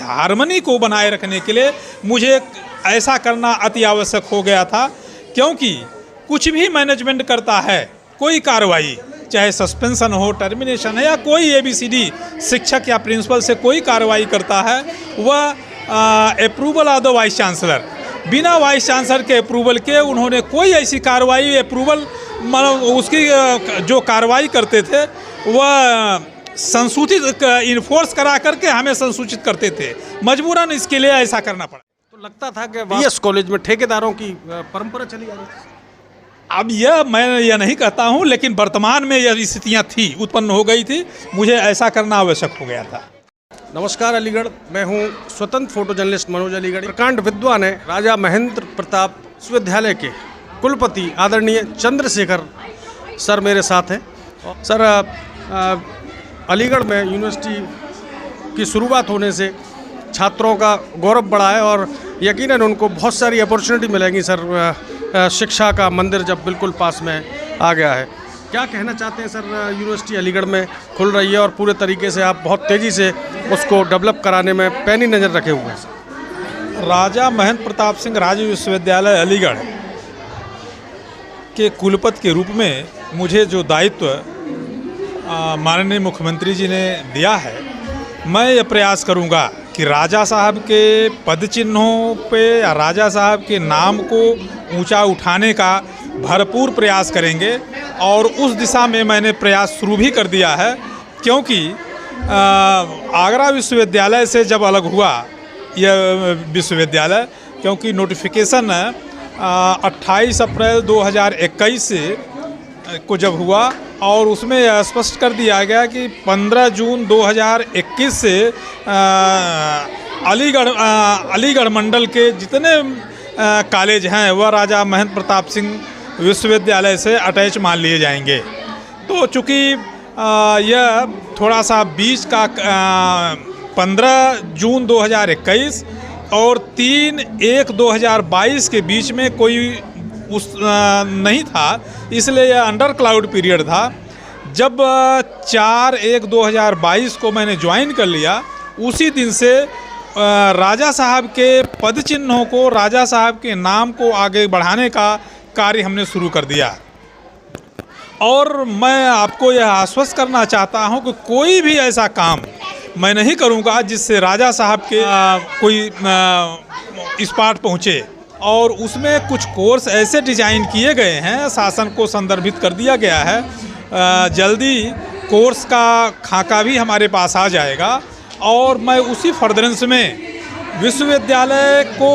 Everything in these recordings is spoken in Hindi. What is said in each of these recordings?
हार्मनी को बनाए रखने के लिए मुझे ऐसा करना अति आवश्यक हो गया था, क्योंकि कुछ भी मैनेजमेंट करता है, कोई कार्रवाई चाहे सस्पेंशन हो, टर्मिनेशन है, या कोई ABCD शिक्षक या प्रिंसिपल से कोई कार्रवाई करता है, वह approval of the vice chancellor, बिना वाइस चांसलर के अप्रूवल के उन्होंने कोई ऐसी कार्रवाई अप्रूवल उसकी जो कार्रवाई करते थे वह संसूचित इन्फोर्स करा करके हमें संसूचित करते थे। मजबूरन इसके लिए ऐसा करना पड़ा। तो लगता था कि BS कॉलेज में ठेकेदारों की परंपरा चली आ रही है। अब मैं यह नहीं कहता हूं, लेकिन वर्तमान में यह स्थितियां थी, उत्पन्न हो गई थी, मुझे ऐसा करना आवश्यक हो गया था। नमस्कार अलीगढ़, मैं हूं स्वतंत्र फोटो जर्नलिस्ट मनोज अलीगढ़। प्रकांड विद्वान है राजा महेंद्र प्रताप विश्वविद्यालय के कुलपति आदरणीय चंद्रशेखर सर मेरे साथ हैं। सर, अलीगढ़ में यूनिवर्सिटी की शुरुआत होने से छात्रों का गौरव बढ़ा है और यकीनन उनको बहुत सारी अपॉर्चुनिटी मिलेंगी सर, शिक्षा का मंदिर जब बिल्कुल पास में आ गया है। क्या कहना चाहते हैं सर, यूनिवर्सिटी अलीगढ़ में खुल रही है और पूरे तरीके से आप बहुत तेज़ी से उसको डेवलप कराने में पैनी नज़र रखे हुए हैं सर। राजा महेंद्र प्रताप सिंह राज्य विश्वविद्यालय अलीगढ़ के कुलपति के रूप में मुझे जो दायित्व माननीय मुख्यमंत्री जी ने दिया है, मैं यह प्रयास करूंगा कि राजा साहब के पद चिन्हों पे या राजा साहब के नाम को ऊंचा उठाने का भरपूर प्रयास करेंगे, और उस दिशा में मैंने प्रयास शुरू भी कर दिया है। क्योंकि आगरा विश्वविद्यालय से जब अलग हुआ यह विश्वविद्यालय, क्योंकि नोटिफिकेशन 28 अप्रैल 2021 से को जब हुआ और उसमें यह स्पष्ट कर दिया गया कि 15 जून 2021 से अलीगढ़ मंडल के जितने कॉलेज हैं वह राजा महेंद्र प्रताप सिंह विश्वविद्यालय से अटैच मान लिए जाएंगे। तो चूँकि यह थोड़ा सा बीच का 15 जून 2021 और 3/1/2022 के बीच में कोई नहीं था, इसलिए यह अंडर क्लाउड पीरियड था। जब 4/1/2022 को मैंने ज्वाइन कर लिया, उसी दिन से राजा साहब के पद चिन्हों को, राजा साहब के नाम को आगे बढ़ाने का कार्य हमने शुरू कर दिया। और मैं आपको यह आश्वस्त करना चाहता हूं कि कोई भी ऐसा काम मैं नहीं करूंगा जिससे राजा साहब के कोई स्पॉट पहुंचे। और उसमें कुछ कोर्स ऐसे डिजाइन किए गए हैं, शासन को संदर्भित कर दिया गया है। जल्दी कोर्स का खाका भी हमारे पास आ जाएगा और मैं उसी फर्दरेंस में विश्वविद्यालय को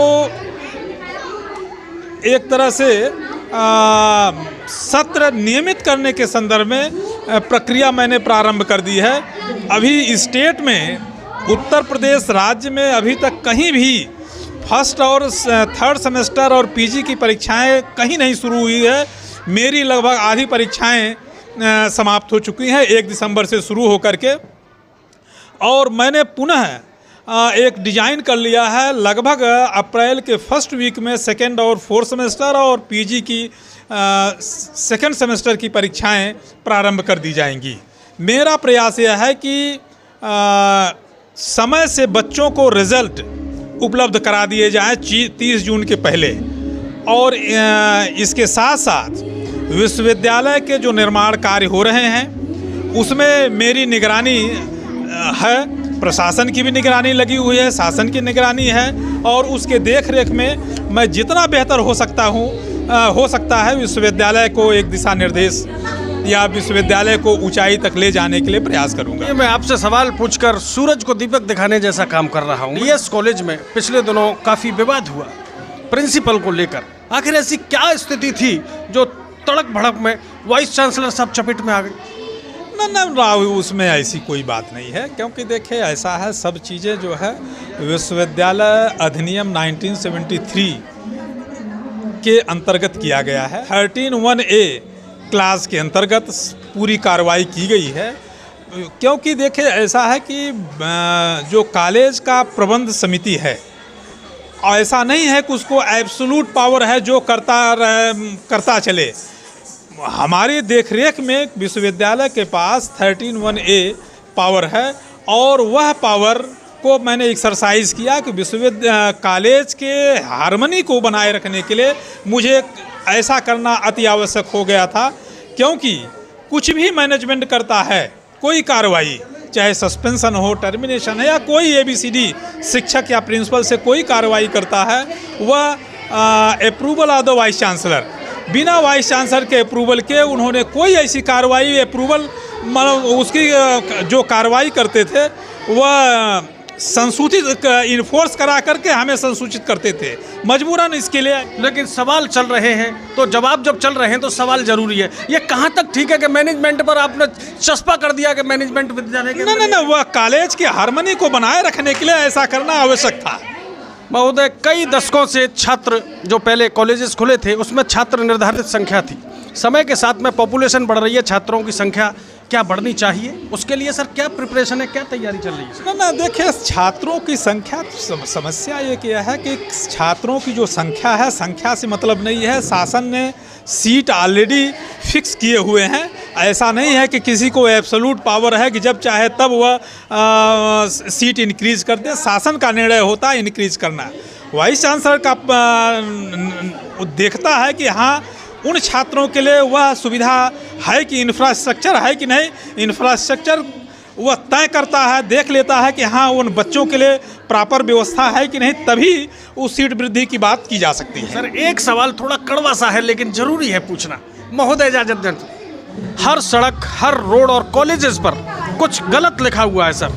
एक तरह से सत्र नियमित करने के संदर्भ में प्रक्रिया मैंने प्रारंभ कर दी है। अभी स्टेट में, उत्तर प्रदेश राज्य में अभी तक कहीं भी फर्स्ट और थर्ड सेमेस्टर और पीजी की परीक्षाएं कहीं नहीं शुरू हुई है। मेरी लगभग आधी परीक्षाएं समाप्त हो चुकी हैं 1 दिसंबर से शुरू होकर के, और मैंने पुनः एक डिजाइन कर लिया है। लगभग अप्रैल के फर्स्ट वीक में सेकेंड और फोर्थ सेमेस्टर और पीजी की सेकेंड सेमेस्टर की परीक्षाएं प्रारंभ कर दी जाएंगी। मेरा प्रयास यह है कि समय से बच्चों को रिजल्ट उपलब्ध करा दिए जाएं 30 जून के पहले, और इसके साथ साथ विश्वविद्यालय के जो निर्माण कार्य हो रहे हैं उसमें मेरी निगरानी है, प्रशासन की भी निगरानी लगी हुई है, शासन की निगरानी है, और उसके देख रेख में मैं जितना बेहतर हो सकता है विश्वविद्यालय को एक दिशा निर्देश या विश्वविद्यालय को ऊंचाई तक ले जाने के लिए प्रयास करूंगा। मैं आपसे सवाल पूछकर सूरज को दीपक दिखाने जैसा काम कर रहा हूं। BS कॉलेज में पिछले दिनों काफ़ी विवाद हुआ प्रिंसिपल को लेकर। आखिर ऐसी क्या स्थिति थी जो तड़क भड़क में वाइस चांसलर साहब चपेट में आ गई? ना राहु, उसमें ऐसी कोई बात नहीं है। क्योंकि देखिए ऐसा है, सब चीज़ें जो है विश्वविद्यालय अधिनियम 1973 के अंतर्गत किया गया है। 13(1)(a) क्लास के अंतर्गत पूरी कार्रवाई की गई है। क्योंकि देखिए ऐसा है कि जो कॉलेज का प्रबंध समिति है, ऐसा नहीं है कि उसको एब्सोल्यूट पावर है जो करता चले। हमारी देखरेख में विश्वविद्यालय के पास 13(1)(a) पावर है, और वह पावर को मैंने एक्सरसाइज किया कि विश्वविद्यालय कॉलेज के हार्मनी को बनाए रखने के लिए मुझे ऐसा करना अति आवश्यक हो गया था, क्योंकि कुछ भी मैनेजमेंट करता है, कोई कार्रवाई चाहे सस्पेंशन हो, टर्मिनेशन है या कोई ABCD शिक्षक या प्रिंसिपल से कोई कार्रवाई करता है, वह approval of the vice chancellor, बिना वाइस चांसलर के अप्रूवल के उन्होंने कोई ऐसी कार्रवाई अप्रूवल मतलब उसकी जो कार्रवाई करते थे वह संसूचित इन्फोर्स करा करके हमें संसूचित करते थे मजबूरन इसके लिए। लेकिन सवाल चल रहे हैं तो जवाब जब चल रहे हैं तो सवाल जरूरी है। ये कहाँ तक ठीक है कि मैनेजमेंट पर आपने चस्पा कर दिया कि मैनेजमेंट विद्यालय के नहीं, वह कॉलेज की हार्मनी को बनाए रखने के लिए ऐसा करना आवश्यक था। महोदय, कई दशकों से छात्र जो पहले कॉलेजेस खुले थे उसमें छात्र निर्धारित संख्या थी। समय के साथ में पॉपुलेशन बढ़ रही है, छात्रों की संख्या क्या बढ़नी चाहिए, उसके लिए सर क्या प्रिपरेशन है, क्या तैयारी चल रही है? ना देखिए, छात्रों की संख्या, समस्या ये क्या है कि छात्रों की जो संख्या है, संख्या से मतलब नहीं है। शासन ने सीट ऑलरेडी फिक्स किए हुए हैं। ऐसा नहीं है कि किसी को एब्सोल्यूट पावर है कि जब चाहे तब वह सीट इंक्रीज कर दे। शासन का निर्णय होता है इंक्रीज करना। वाइस चांसलर का देखता है कि हाँ उन छात्रों के लिए वह सुविधा है कि इंफ्रास्ट्रक्चर है कि नहीं। इंफ्रास्ट्रक्चर वह तय करता है, देख लेता है कि हाँ उन बच्चों के लिए प्रॉपर व्यवस्था है कि नहीं, तभी उस सीट वृद्धि की बात की जा सकती है। सर, एक सवाल थोड़ा कड़वा सा है लेकिन जरूरी है पूछना। महोदय इजाजत दें, हर सड़क, हर रोड और कॉलेजेस पर कुछ गलत लिखा हुआ है सर,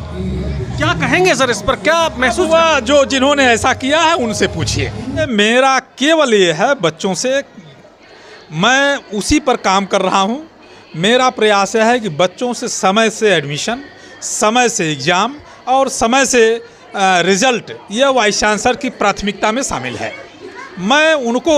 क्या कहेंगे सर इस पर? क्या महसूस हुआ? जो जिन्होंने ऐसा किया है उनसे पूछिए। मेरा केवल ये है, बच्चों से मैं उसी पर काम कर रहा हूँ। मेरा प्रयास है कि बच्चों से समय से एडमिशन, समय से एग्ज़ाम और समय से रिज़ल्ट, यह वाइस चांसलर की प्राथमिकता में शामिल है। मैं उनको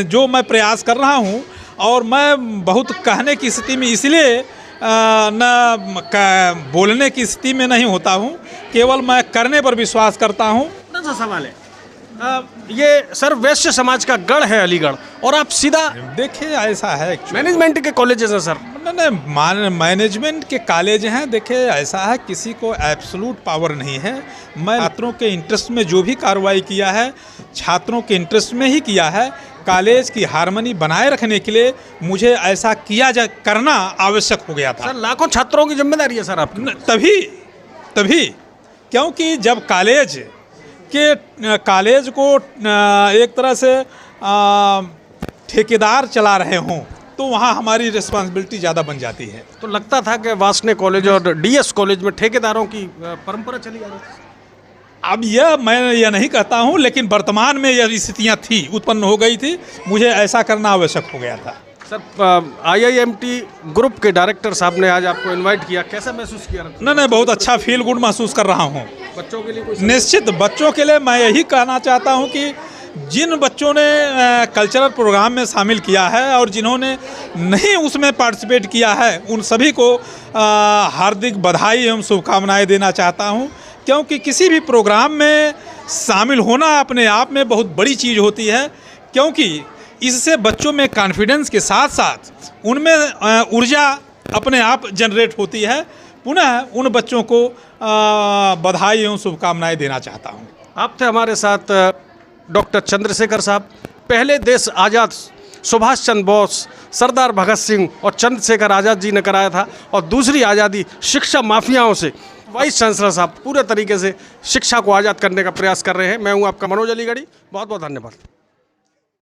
जो मैं प्रयास कर रहा हूँ, और मैं बहुत कहने की स्थिति में इसलिए न बोलने की स्थिति में नहीं होता हूँ, केवल मैं करने पर विश्वास करता हूँ। सा सवाल है, ये सर वैश्य समाज का गढ़ है अलीगढ़, और आप सीधा देखिए ऐसा है मैनेजमेंट के कॉलेजेस हैं सर। नहीं, मैनेजमेंट के कॉलेज हैं। देखिए ऐसा है, किसी को एब्सोल्यूट पावर नहीं है। मैं छात्रों के इंटरेस्ट में जो भी कार्रवाई किया है, छात्रों के इंटरेस्ट में ही किया है। कॉलेज की हार्मनी बनाए रखने के लिए मुझे ऐसा करना आवश्यक हो गया था। सर, लाखों छात्रों की जिम्मेदारी है सर आपकी। तभी क्योंकि जब कॉलेज को एक तरह से ठेकेदार चला रहे हों तो वहाँ हमारी रिस्पांसिबिलिटी ज़्यादा बन जाती है। तो लगता था कि वासने कॉलेज और DS कॉलेज में ठेकेदारों की परंपरा चली आ रही है। अब मैं यह नहीं कहता हूँ, लेकिन वर्तमान में यह स्थितियाँ थी, उत्पन्न हो गई थी, मुझे ऐसा करना आवश्यक हो गया था। सर, IIMT ग्रुप के डायरेक्टर साहब ने आज आपको इनवाइट किया, कैसा महसूस किया? नहीं, बहुत अच्छा फील गुड महसूस कर रहा हूँ। बच्चों के लिए निश्चित बच्चों के लिए मैं यही कहना चाहता हूँ कि जिन बच्चों ने कल्चरल प्रोग्राम में शामिल किया है और जिन्होंने नहीं उसमें पार्टिसिपेट किया है, उन सभी को हार्दिक बधाई एवं शुभकामनाएं देना चाहता हूँ, क्योंकि किसी भी प्रोग्राम में शामिल होना अपने आप में बहुत बड़ी चीज़ होती है, क्योंकि इससे बच्चों में कॉन्फिडेंस के साथ साथ उनमें ऊर्जा अपने आप जनरेट होती है। पुनः उन बच्चों को बधाई एवं शुभकामनाएं देना चाहता हूं। आप थे हमारे साथ डॉक्टर चंद्रशेखर साहब। पहले देश आज़ाद सुभाष चंद्र बोस, सरदार भगत सिंह और चंद्रशेखर आज़ाद जी ने कराया था, और दूसरी आज़ादी शिक्षा माफियाओं से वाइस चांसलर साहब पूरे तरीके से शिक्षा को आज़ाद करने का प्रयास कर रहे हैं। मैं हूं आपका मनोज अलीगढ़ी, बहुत बहुत धन्यवाद।